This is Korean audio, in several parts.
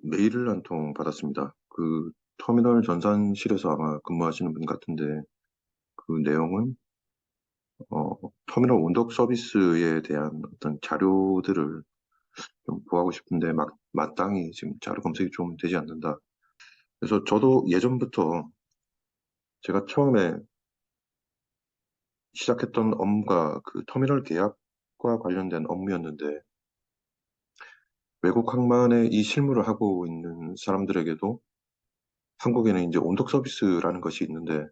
메일을 한 통 받았습니다. 그 터미널 전산실에서 아마 근무하시는 분 같은데 그 내용은 터미널 온독 서비스에 대한 어떤 자료들을 좀 구하고 싶은데 마땅히 지금 자료 검색이 좀 되지 않는다. 그래서 저도 예전부터 제가 처음에 시작했던 업무가 그 터미널 계약과 관련된 업무였는데 외국 항만에 이 실무를 하고 있는 사람들에게도 한국에는 이제 온독 서비스라는 것이 있는데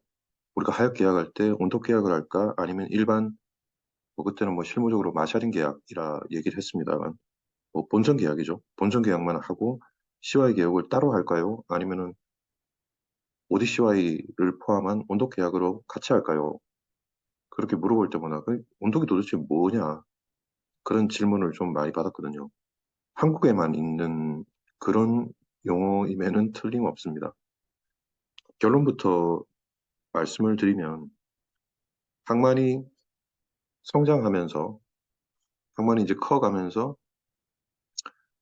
우리가 하역 계약할 때 온독 계약을 할까 아니면 일반 뭐 그때는 뭐 실무적으로 마샤링 계약이라 얘기를 했습니다만 뭐 본선 계약이죠. 본선 계약만 하고 CY 계약을 따로 할까요? 아니면은 ODCY를 포함한 온독 계약으로 같이 할까요? 그렇게 물어볼 때마다 그 온독이 도대체 뭐냐 그런 질문을 좀 많이 받았거든요. 한국에만 있는 그런 용어임에는 틀림없습니다. 결론부터 말씀을 드리면 항만이 성장하면서 항만이 이제 커가면서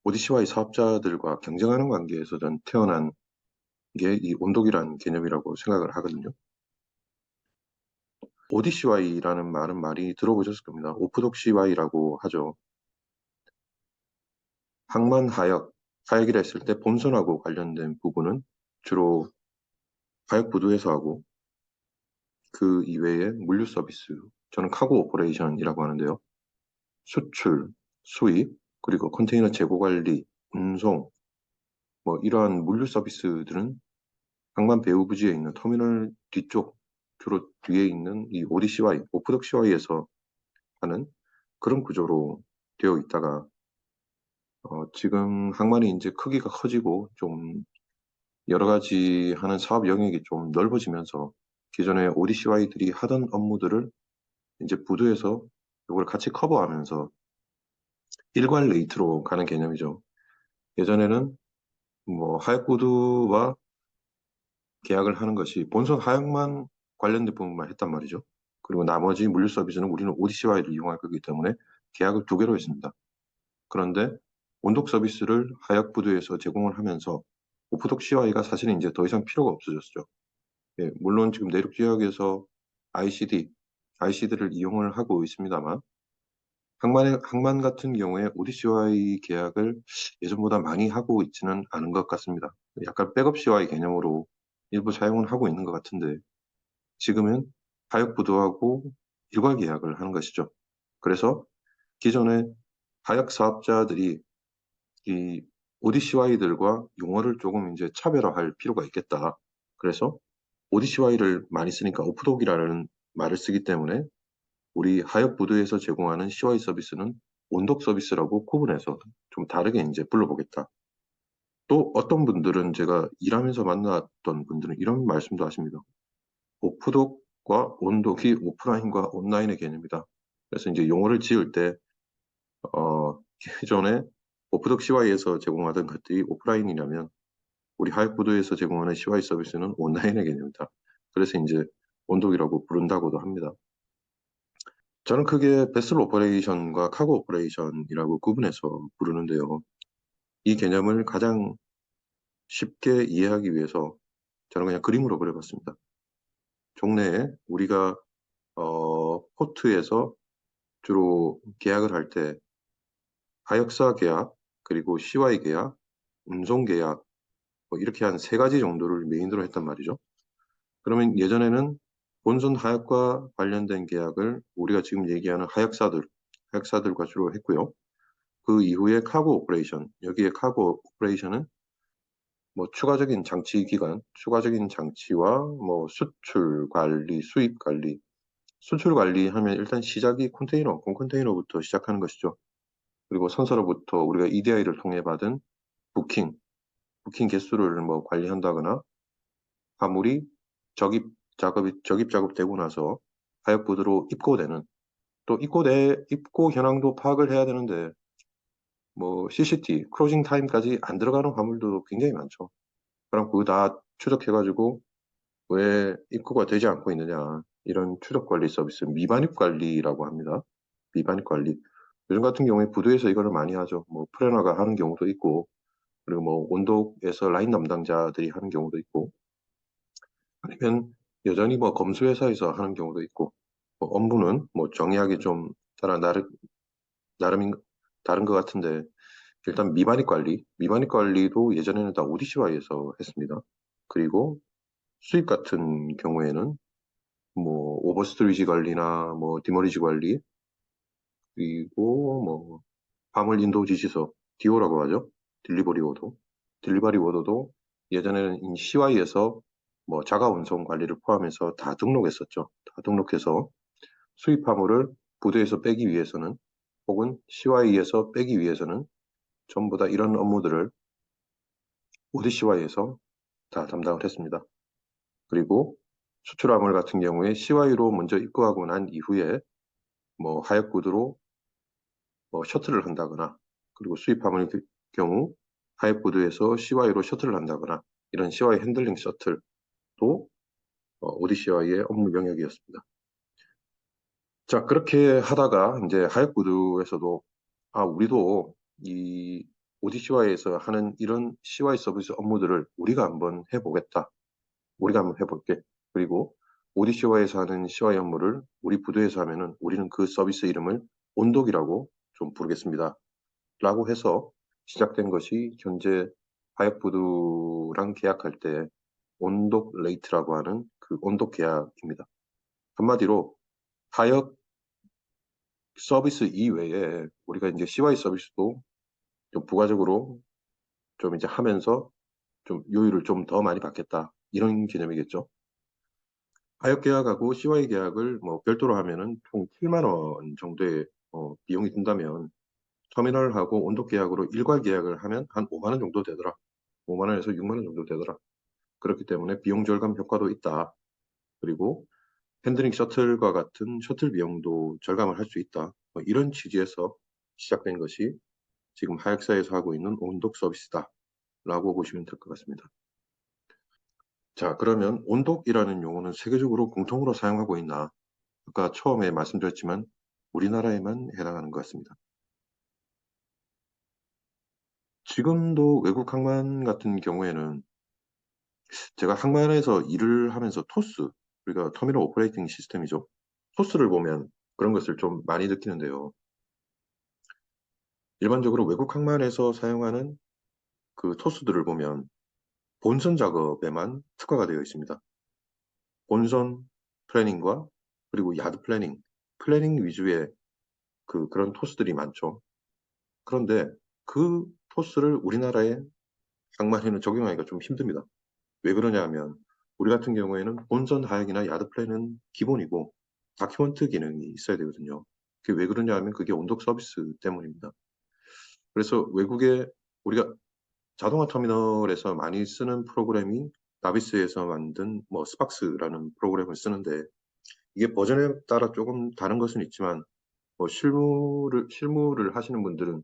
ODCY 사업자들과 경쟁하는 관계에서 전 태어난 게 이 온독이라는 개념이라고 생각을 하거든요. ODCY라는 말은 많이 들어보셨을 겁니다. 오프독 CY라고 하죠. 항만 하역이라 했을 때 본선하고 관련된 부분은 주로 하역 부두에서 하고 그 이외에 물류 서비스, 저는 카고 오퍼레이션이라고 하는데요. 수출, 수입, 그리고 컨테이너 재고 관리, 운송, 뭐 이러한 물류 서비스들은 항만 배후 부지에 있는 터미널 뒤쪽, 주로 뒤에 있는 이 ODCY, 오프덕 CY에서 하는 그런 구조로 되어 있다가 지금 항만이 이제 크기가 커지고 좀 여러 가지 하는 사업 영역이 좀 넓어지면서 기존에 ODCY들이 하던 업무들을 이제 부두에서 이걸 같이 커버하면서 일괄 레이트로 가는 개념이죠. 예전에는 뭐 하역부두와 계약을 하는 것이 본선 하역만 관련된 부분만 했단 말이죠. 그리고 나머지 물류 서비스는 우리는 ODCY를 이용할 거기 때문에 계약을 두 개로 했습니다. 그런데 온독 서비스를 하역부두에서 제공을 하면서 오프독 CY가 사실은 이제 더 이상 필요가 없어졌죠. 예, 물론 지금 내륙 지역에서 ICD를 이용을 하고 있습니다만 항만 같은 경우에 ODCY 계약을 예전보다 많이 하고 있지는 않은 것 같습니다. 약간 백업 CY 개념으로 일부 사용을 하고 있는 것 같은데 지금은 하역부두하고 일괄 계약을 하는 것이죠. 그래서 기존의 하역 사업자들이 이 ODCY들과 용어를 조금 이제 차별화할 필요가 있겠다. 그래서 ODCY를 많이 쓰니까 오프독이라는 말을 쓰기 때문에 우리 하역 부두에서 제공하는 CY 서비스는 온독 서비스라고 구분해서 좀 다르게 이제 불러보겠다. 또 어떤 분들은 제가 일하면서 만났던 분들은 이런 말씀도 하십니다. 오프독과 온독이 오프라인과 온라인의 개념이다. 그래서 이제 용어를 지을 때 기존에 오프독 CY에서 제공하던 것들이 오프라인이라면 우리 하역부두에서 제공하는 CY 서비스는 온라인의 개념이다. 그래서 이제 온독이라고 부른다고도 합니다. 저는 크게 베슬 오퍼레이션과 카고 오퍼레이션이라고 구분해서 부르는데요. 이 개념을 가장 쉽게 이해하기 위해서 저는 그냥 그림으로 그려봤습니다. 종래에 우리가 포트에서 주로 계약을 할 때 하역사 계약, 그리고 CY 계약, 운송 계약 뭐 이렇게 한 세 가지 정도를 메인으로 했단 말이죠. 그러면 예전에는 본선 하역과 관련된 계약을 우리가 지금 얘기하는 하역사들과 주로 했고요. 그 이후에 카고 오퍼레이션, 여기에 카고 오퍼레이션은 뭐 추가적인 장치 기간, 추가적인 장치와 뭐 수출 관리, 수입 관리, 수출 관리하면 일단 시작이 공컨테이너부터 시작하는 것이죠. 그리고 선서로부터 우리가 EDI를 통해 받은 부킹, 부킹 개수를 뭐 관리한다거나 화물이 적입 작업되고 나서 하역부두로 입고되는 또 입고 현황도 파악을 해야 되는데 뭐 CCT, 크로징 타임까지 안 들어가는 화물도 굉장히 많죠. 그럼 그거 다 추적해가지고 왜 입고가 되지 않고 있느냐 이런 추적 관리 서비스 미반입 관리라고 합니다. 미반입 관리. 요즘 같은 경우에 부두에서 이거를 많이 하죠. 뭐 프레너가 하는 경우도 있고 그리고 뭐 온독에서 라인 담당자들이 하는 경우도 있고, 아니면 여전히 뭐 검수회사에서 하는 경우도 있고, 뭐 업무는 뭐 정의하기 좀 나름인 다른 것 같은데, 일단 미만입 관리도 예전에는 다 ODCY에서 했습니다. 그리고 수입 같은 경우에는 뭐 오버스토리지 관리나 뭐 디머리지 관리, 그리고 뭐 화물 인도 지시서 DO라고 하죠. 딜리버리 오더. 딜리버리 오더도 예전에는 CY에서 뭐 자가 운송 관리를 포함해서 다 등록했었죠. 다 등록해서 수입 화물을 부대에서 빼기 위해서는, 혹은 CY에서 빼기 위해서는 전부 다 이런 업무들을 ODCY에서 다 담당을 했습니다. 그리고 수출 화물 같은 경우에 CY로 먼저 입고하고 난 이후에 뭐 하역 구두로 뭐 셔틀을 한다거나, 그리고 수입 화물의 경우 하역 구두에서 CY로 셔틀을 한다거나, 이런 CY 핸들링 셔틀도 ODCY의 업무 영역이었습니다. 자, 그렇게 하다가 이제 하역 구두에서도 우리도 이 ODCY에서 하는 이런 CY 서비스 업무들을 우리가 한번 해보겠다. 우리가 한번 해볼게. 그리고 ODCY에서 하는 CY 업무를 우리 부두에서 하면은 우리는 그 서비스 이름을 온독이라고 좀 부르겠습니다. 라고 해서 시작된 것이 현재 하역부두랑 계약할 때 온독 레이트라고 하는 그 온독 계약입니다. 한마디로 하역 서비스 이외에 우리가 이제 CY 서비스도 좀 부가적으로 좀 이제 하면서 좀 요율을 좀 더 많이 받겠다. 이런 개념이겠죠. 하역 계약하고 CY 계약을 뭐 별도로 하면은 총 7만 원 정도의 비용이 든다면, 터미널하고 온도 계약으로 일괄 계약을 하면 한 5만 원 정도 되더라. 5만 원에서 6만 원 정도 되더라. 그렇기 때문에 비용 절감 효과도 있다. 그리고 핸들링 셔틀과 같은 셔틀 비용도 절감을 할 수 있다. 뭐 이런 취지에서 시작된 것이 지금 하역사에서 하고 있는 온독 서비스다. 라고 보시면 될 것 같습니다. 자, 그러면 온독이라는 용어는 세계적으로 공통으로 사용하고 있나? 아까 처음에 말씀드렸지만 우리나라에만 해당하는 것 같습니다. 지금도 외국 항만 같은 경우에는 제가 항만에서 일을 하면서 토스, 우리가 터미널 오퍼레이팅 시스템이죠. 토스를 보면 그런 것을 좀 많이 느끼는데요. 일반적으로 외국 항만에서 사용하는 그 토스들을 보면 본선 작업에만 특화가 되어 있습니다. 본선 플래닝과 그리고 야드 플래닝 위주의 그런 토스들이 많죠. 그런데 그 토스를 우리나라의 항만에는 적용하기가 좀 힘듭니다. 왜 그러냐 하면 우리 같은 경우에는 본선 하역이나 야드 플랜은 기본이고 다큐먼트 기능이 있어야 되거든요. 그게 왜 그러냐 하면 그게 온독 서비스 때문입니다. 그래서 외국에 우리가 자동화 터미널에서 많이 쓰는 프로그램이 나비스에서 만든 뭐 스팍스라는 프로그램을 쓰는데, 이게 버전에 따라 조금 다른 것은 있지만 뭐 실무를 하시는 분들은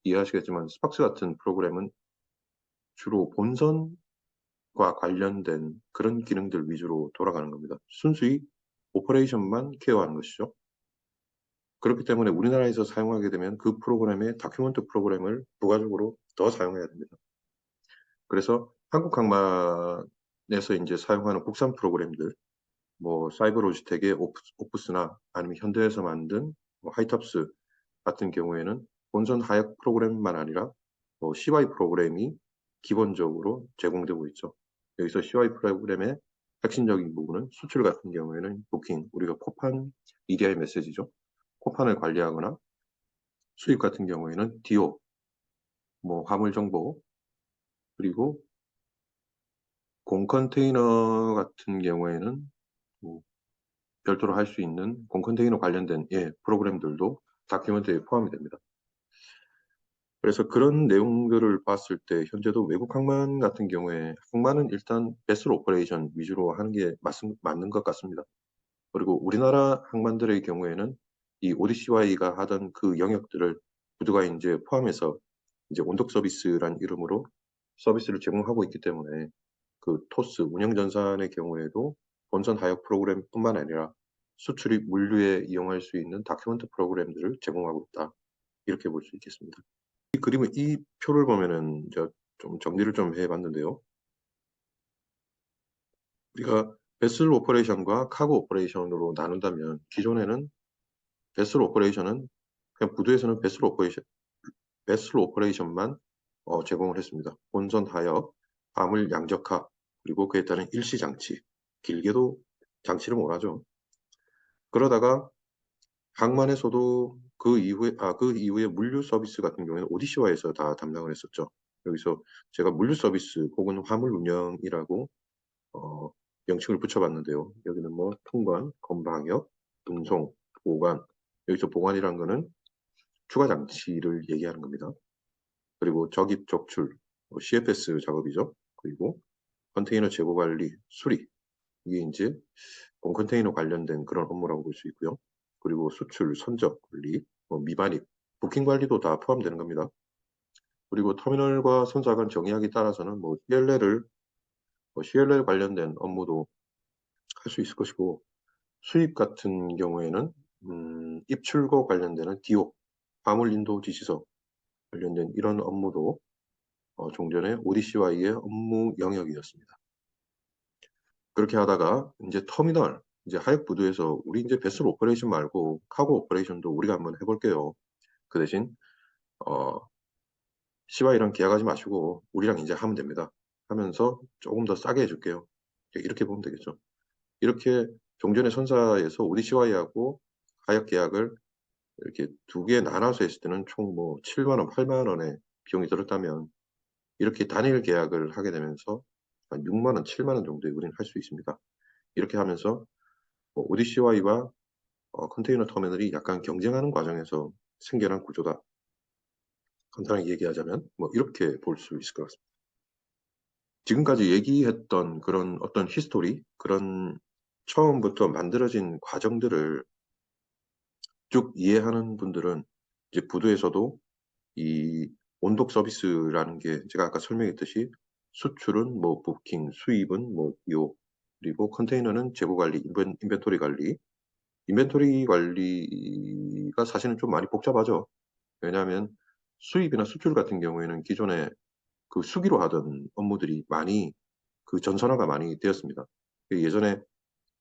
이해하시겠지만 스팍스 같은 프로그램은 주로 본선과 관련된 그런 기능들 위주로 돌아가는 겁니다. 순수히 오퍼레이션만 케어하는 것이죠. 그렇기 때문에 우리나라에서 사용하게 되면 그 프로그램의 다큐먼트 프로그램을 부가적으로 더 사용해야 됩니다. 그래서 한국 항만에서 이제 사용하는 국산 프로그램들, 뭐 사이버로지텍의 오프스나 아니면 현대에서 만든 뭐 하이탑스 같은 경우에는 본선 하역 프로그램만 아니라 뭐 CY 프로그램이 기본적으로 제공되고 있죠. 여기서 CY 프로그램의 핵심적인 부분은 수출 같은 경우에는 부킹, 우리가 코판 EDI 메시지죠. 코판을 관리하거나, 수입 같은 경우에는 DO, 뭐 화물 정보, 그리고 공 컨테이너 같은 경우에는 뭐 별도로 할 수 있는 공 컨테이너 관련된 프로그램들도 다큐멘터리에 포함이 됩니다. 그래서 그런 내용들을 봤을 때 현재도 외국 항만 같은 경우에 항만은 일단 베슬 오퍼레이션 위주로 하는 게 맞는 것 같습니다. 그리고 우리나라 항만들의 경우에는 이 ODCY가 하던 그 영역들을 부두가 이제 포함해서 이제 온독 서비스란 이름으로 서비스를 제공하고 있기 때문에 그 토스 운영전산의 경우에도 본선 하역 프로그램뿐만 아니라 수출입 물류에 이용할 수 있는 다큐멘트 프로그램들을 제공하고 있다. 이렇게 볼 수 있겠습니다. 이 표를 보면은 좀 정리를 좀 해봤는데요. 우리가 베슬 오퍼레이션과 카고 오퍼레이션으로 나눈다면 기존에는 베슬 오퍼레이션은 그냥 부두에서는 베슬 오퍼레이션만 제공을 했습니다. 본선 하역, 화물 양적화, 그리고 그에 따른 일시 장치, 길게도 장치를 몰아죠. 그러다가 항만에서도 그 이후에 물류 서비스 같은 경우에는 오디시아에서 다 담당을 했었죠. 여기서 제가 물류 서비스 혹은 화물 운영이라고 어, 명칭을 붙여봤는데요. 여기는 뭐 통관, 건방역, 운송, 보관. 여기서 보관이라는 거는 추가 장치를 얘기하는 겁니다. 그리고 적입, 적출, CFS 작업이죠. 그리고 컨테이너 재고 관리, 수리. 이게 이제 컨테이너 관련된 그런 업무라고 볼 수 있고요. 그리고 수출, 선적 관리, 미반입, 부킹 관리도 다 포함되는 겁니다. 그리고 터미널과 선사 간 정의하기 따라서는 CLL 관련된 업무도 할 수 있을 것이고, 수입 같은 경우에는 입출고 관련되는 DO, 화물 인도 지시서 관련된 이런 업무도 종전에 ODCY의 업무 영역이었습니다. 그렇게 하다가 이제 터미널, 이제 하역 부두에서 우리 이제 베슬 오퍼레이션 말고 카고 오퍼레이션도 우리가 한번 해볼게요. 그 대신 CY랑 계약하지 마시고 우리랑 이제 하면 됩니다. 하면서 조금 더 싸게 해줄게요. 이렇게 보면 되겠죠. 이렇게 종전의 선사에서 ODCY하고 하역 계약을 이렇게 두 개 나눠서 했을 때는 총 뭐 7만 원, 8만 원의 비용이 들었다면 이렇게 단일 계약을 하게 되면서 한 6만 원, 7만 원 정도에 우리는 할 수 있습니다. 이렇게 하면서 ODCY와 컨테이너 터미널이 약간 경쟁하는 과정에서 생겨난 구조다. 간단하게 얘기하자면 뭐 이렇게 볼 수 있을 것 같습니다. 지금까지 얘기했던 그런 어떤 히스토리, 그런 처음부터 만들어진 과정들을 쭉 이해하는 분들은 이제 부두에서도 이 온독 서비스라는 게 제가 아까 설명했듯이 수출은 뭐 부킹, 수입은 뭐 요, 그리고 컨테이너는 재고 관리, 인벤토리 관리. 인벤토리 관리가 사실은 좀 많이 복잡하죠. 왜냐하면 수입이나 수출 같은 경우에는 기존에 그 수기로 하던 업무들이 많이 그 전선화가 많이 되었습니다. 예전에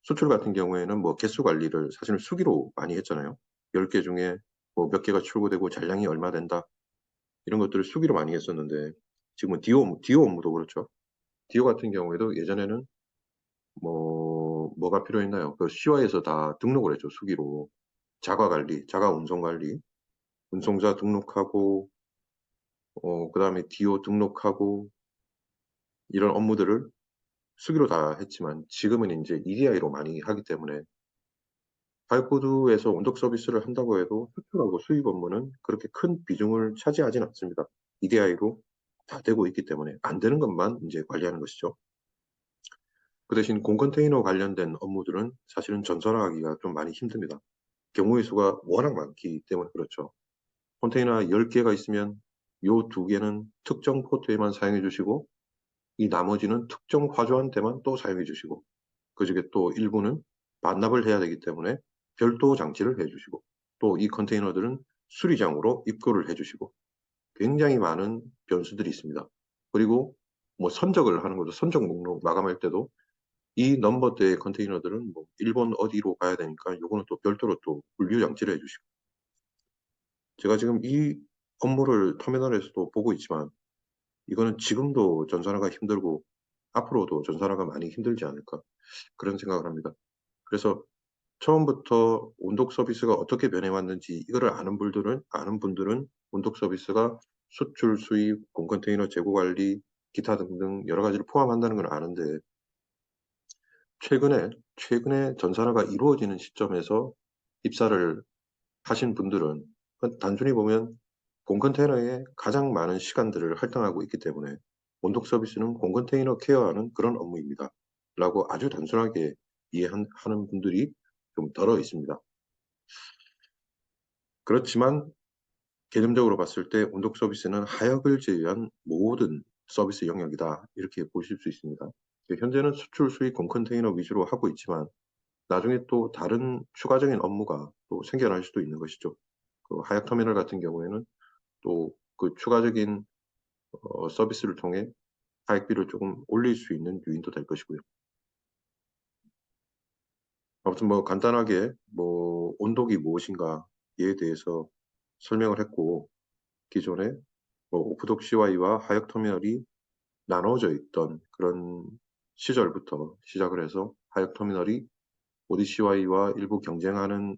수출 같은 경우에는 뭐 개수 관리를 사실은 수기로 많이 했잖아요. 10개 중에 뭐 몇 개가 출고되고 잔량이 얼마 된다. 이런 것들을 수기로 많이 했었는데 지금은 디오 업무도 그렇죠. 디오 같은 경우에도 예전에는 뭐가 필요했나요? 그 CY에서 다 등록을 했죠. 수기로. 자가 관리, 자가 운송 관리, 운송자 등록하고 그다음에 디오 등록하고 이런 업무들을 수기로 다 했지만 지금은 이제 EDI로 많이 하기 때문에 바이코드에서 원격 서비스를 한다고 해도 수출하고 수입 업무는 그렇게 큰 비중을 차지하진 않습니다. EDI로 다 되고 있기 때문에 안 되는 것만 이제 관리하는 것이죠. 그 대신 공컨테이너 관련된 업무들은 사실은 전산화하기가 좀 많이 힘듭니다. 경우의 수가 워낙 많기 때문에 그렇죠. 컨테이너 10개가 있으면 요 2개는 특정 포트에만 사용해 주시고 이 나머지는 특정 화조한테만 또 사용해 주시고 그중에 또 일부는 반납을 해야 되기 때문에 별도 장치를 해주시고 또 이 컨테이너들은 수리장으로 입고를 해주시고 굉장히 많은 변수들이 있습니다. 그리고 뭐 선적을 하는 것도 선적 목록 마감할 때도 이 넘버대의 컨테이너들은 뭐 일본 어디로 가야 되니까 요거는 또 별도로 또 분류 장치를 해주시고 제가 지금 이 업무를 터미널에서도 보고 있지만 이거는 지금도 전산화가 힘들고 앞으로도 전산화가 많이 힘들지 않을까 그런 생각을 합니다. 그래서 처음부터 온독 서비스가 어떻게 변해왔는지 이거를 아는 분들은 온독 서비스가 수출, 수입, 공컨테이너 재고 관리, 기타 등등 여러 가지를 포함한다는 걸 아는데 최근에 전산화가 이루어지는 시점에서 입사를 하신 분들은 단순히 보면 공컨테이너에 가장 많은 시간들을 할당하고 있기 때문에 온독 서비스는 공컨테이너 케어하는 그런 업무입니다. 라고 아주 단순하게 이해하는 분들이 좀 덜어 있습니다. 그렇지만 개념적으로 봤을 때 온독 서비스는 하역을 제외한 모든 서비스 영역이다. 이렇게 보실 수 있습니다. 현재는 수출, 수입, 공컨테이너 위주로 하고 있지만 나중에 또 다른 추가적인 업무가 또 생겨날 수도 있는 것이죠. 그 하역 터미널 같은 경우에는 또 그 추가적인 서비스를 통해 하역비를 조금 올릴 수 있는 요인도 될 것이고요. 아무튼 뭐 간단하게 뭐 온독이 무엇인가에 대해서 설명을 했고, 기존에 뭐 오프독 CY와 하역 터미널이 나눠져 있던 그런 시절부터 시작을 해서 하역 터미널이 ODCY와 일부 경쟁하는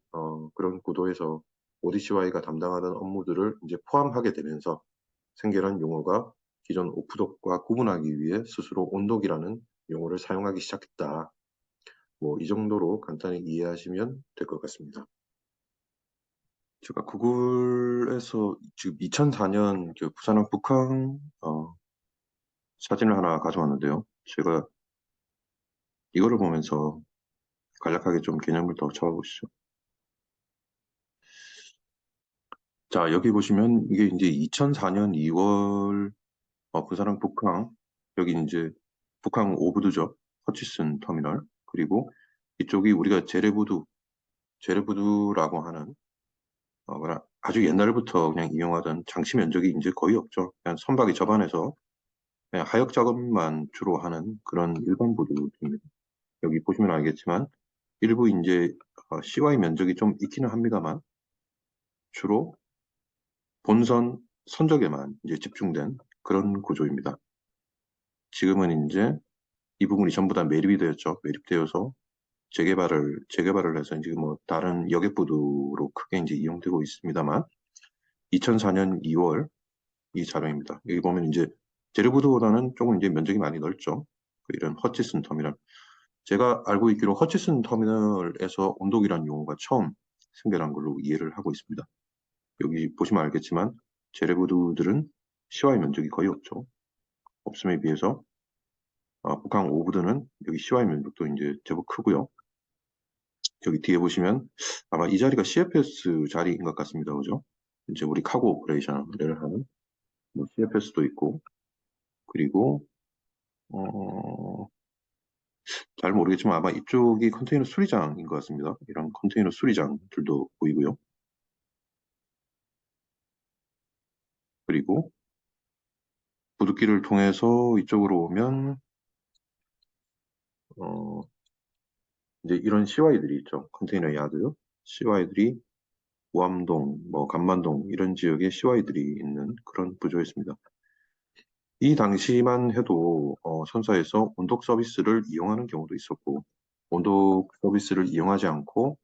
그런 구도에서 ODCY가 담당하는 업무들을 이제 포함하게 되면서 생겨난 용어가 기존 오프독과 구분하기 위해 스스로 온독이라는 용어를 사용하기 시작했다. 뭐 이 정도로 간단히 이해하시면 될 것 같습니다. 제가 구글에서 지금 2004년 그 부산항 북항 사진을 하나 가져왔는데요. 제가 이거를 보면서 간략하게 좀 개념을 더 잡아보시죠. 자, 여기 보시면 이게 이제 2004년 2월 부산항 북항, 여기 이제 북항 오브드죠. 허치슨 터미널. 그리고 이쪽이 우리가 제레부두라고 하는 아주 옛날부터 그냥 이용하던 장치 면적이 이제 거의 없죠. 그냥 선박이 접안해서 그냥 하역 작업만 주로 하는 그런 일반 부두입니다. 여기 보시면 알겠지만 일부 이제 CY 면적이 좀 있기는 합니다만 주로 본선 선적에만 이제 집중된 그런 구조입니다. 지금은 이제 이 부분이 전부 다 매립이 되었죠. 매립되어서 재개발을 해서 이제 뭐 다른 여객부두로 크게 이제 이용되고 있습니다만 2004년 2월 이 자료입니다. 여기 보면 이제 제르부두보다는 조금 이제 면적이 많이 넓죠. 이런 허치슨 터미널. 제가 알고 있기로 허치슨 터미널에서 온독이라는 용어가 처음 생겨난 걸로 이해를 하고 있습니다. 여기 보시면 알겠지만 제레부두들은 CY 면적이 거의 없죠. 없음에 비해서 북한 오브드는 여기 CY 면적도 이제 제법 크고요. 여기 뒤에 보시면 아마 이 자리가 CFS 자리인 것 같습니다. 그죠? 이제 우리 카고 오퍼레이션을 하는 뭐 CFS도 있고 그리고 어, 잘 모르겠지만 아마 이쪽이 컨테이너 수리장인 것 같습니다. 이런 컨테이너 수리장들도 보이고요. 그리고 부둣길을 통해서 이쪽으로 오면 어, 이제 이런 CY들이 있죠. 컨테이너 야드. CY들이 우암동, 뭐 간만동 이런 지역에 CY들이 있는 그런 구조였습니다. 이 당시만 해도 선사에서 온독 서비스를 이용하는 경우도 있었고 온독 서비스를 이용하지 않고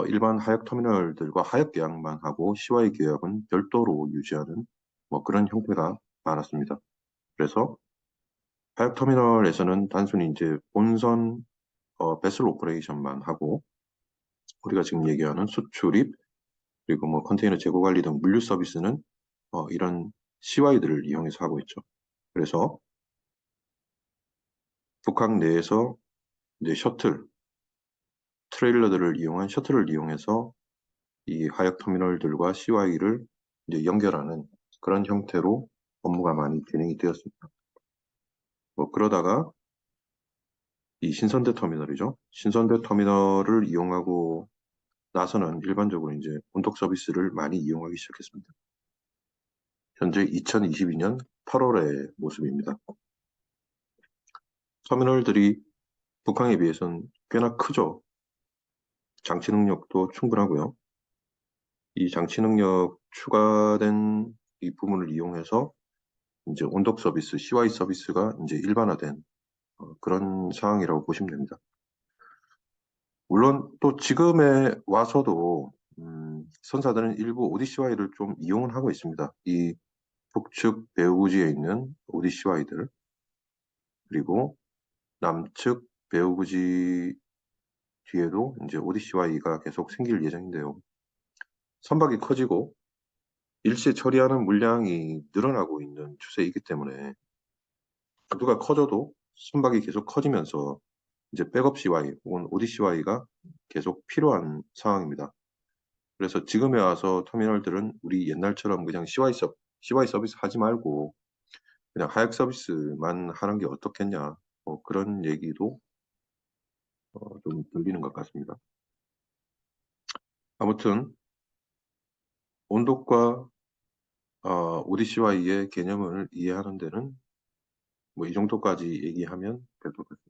일반 하역 터미널들과 하역 계약만 하고 CY 계약은 별도로 유지하는 뭐 그런 형태가 많았습니다. 그래서 하역 터미널에서는 단순히 이제 본선 베슬 오퍼레이션만 하고 우리가 지금 얘기하는 수출입 그리고 뭐 컨테이너 재고 관리 등 물류 서비스는 이런 CY들을 이용해서 하고 있죠. 그래서 북한 내에서 이제 트레일러들을 이용한 셔틀을 이용해서 이 하역 터미널들과 CY를 이제 연결하는 그런 형태로 업무가 많이 진행이 되었습니다. 뭐 그러다가 이 신선대 터미널이죠. 신선대 터미널을 이용하고 나서는 일반적으로 이제 본톡 서비스를 많이 이용하기 시작했습니다. 현재 2022년 8월의 모습입니다. 터미널들이 북한에 비해서는 꽤나 크죠. 장치 능력도 충분하고요. 이 장치 능력 추가된 이 부분을 이용해서 이제 온독 서비스, CY 서비스가 이제 일반화된 그런 상황이라고 보시면 됩니다. 물론 또 지금에 와서도 선사들은 일부 ODCY를 좀 이용을 하고 있습니다. 이 북측 배후부지에 있는 ODCY들 그리고 남측 배후부지 뒤에도 이제 ODCY가 계속 생길 예정인데요. 선박이 커지고 일시에 처리하는 물량이 늘어나고 있는 추세이기 때문에 각도가 커져도 선박이 계속 커지면서 이제 백업 CY 혹은 ODCY가 계속 필요한 상황입니다. 그래서 지금에 와서 터미널들은 우리 옛날처럼 그냥 CY 서비스 하지 말고 그냥 하역 서비스만 하는 게 어떻겠냐 뭐 그런 얘기도 좀 들리는 것 같습니다. 아무튼 온독과 ODCY의 개념을 이해하는 데는 뭐 이 정도까지 얘기하면 될 것 같습니다.